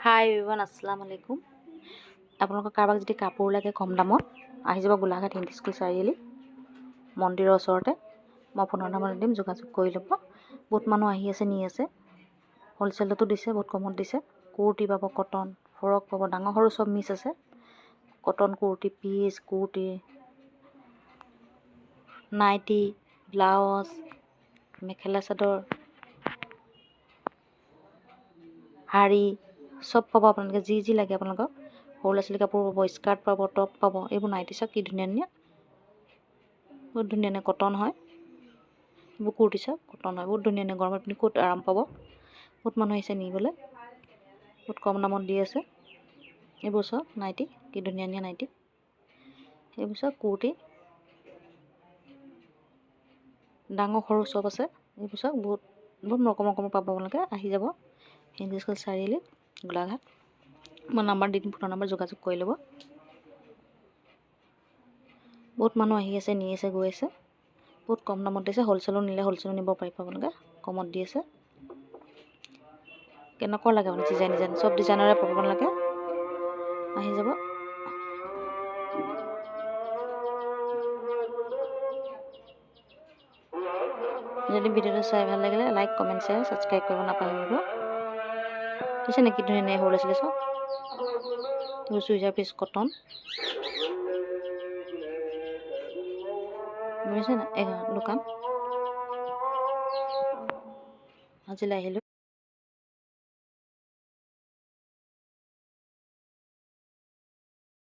হাই everyone, আসসালামু আলাইকুম। আপোনালোকৰ কাৰোবাক যদি কাপোৰ লাগে কম দামত, আহি যাব গোলাঘাট হিন্দী স্কুল চাৰিআলি মন্দিৰৰ ওচৰতে। মই ফোনৰ নাম্বাৰ দিম, যোগাযোগ কৰি ল'ব। বহুত মানুহ আহি আছে, নি আছে। হ'লচেলতো দিছে, বহুত কমত দিছে। কুৰ্তি পাব, কটন ফ্ৰক পাব, ডাঙৰ সৰু চব মিক্স আছে। কটন কুৰ্তি, পিচ কুৰ্তি, নাইটি, ব্লাউজ, মেখেলা চাদৰ, শাড়ী চব পাব। আপোনালোকে যি লাগে আপোনালোকক। সৰু ল'ৰা ছোৱালী কাপোৰ পাব, স্কাৰ্ট পাব, টপ পাব। এইবোৰ নাইটি চাওক কি ধুনীয়া ধুনীয়া, বহুত ধুনীয়া ধুনীয়া কটন হয়। এইবোৰ কুৰ্তি চাওক কটন হয়, বহুত ধুনীয়া ধুনীয়া। গৰমত পিন্ধি ক'ত আৰাম পাব। বহুত মানুহ আহিছে নিবলৈ, বহুত কম দামত দি আছে। এইবোৰ চাওক নাইটি, কি ধুনীয়া ধুনীয়া নাইটি। এইবোৰ চাওক কুৰ্তি, ডাঙৰ সৰু চব আছে। এইবোৰ চাওক বহুত বহুত ৰকমৰ পাব। আপোনালোকে আহি যাব হিন্দী স্কুল চাৰিআলি গোলাঘাট। মই নাম্বাৰ দি দিম, ফোনৰ নাম্বাৰ, যোগাযোগ কৰি ল'ব। বহুত মানুহ আহি আছে, নি আছে, গৈ আছে। বহুত কম দামত দিছে। হ'লচেলো নিলে হ'লচেলো নিব পাৰিব আপোনালোকে, কমত দি আছে। কেনেকুৱা লাগে মানে ডিজাইন চব ডিজাইনৰে পাব আপোনালোকে, আহি যাব। যদি ভিডিঅ'টো চাই ভাল লাগিলে লাইক, কমেণ্ট, শ্বেয়াৰ, ছাবস্ক্ৰাইব কৰিব নাপাহৰিব। বুজিছে নেকি ধুনীয়া সৰু ল'ৰা ছোৱালী চব। এইবোৰ চুইজাৰ পিচ কটন, বুজিছে নাই? দোকান আজিলৈ আহিলোঁ।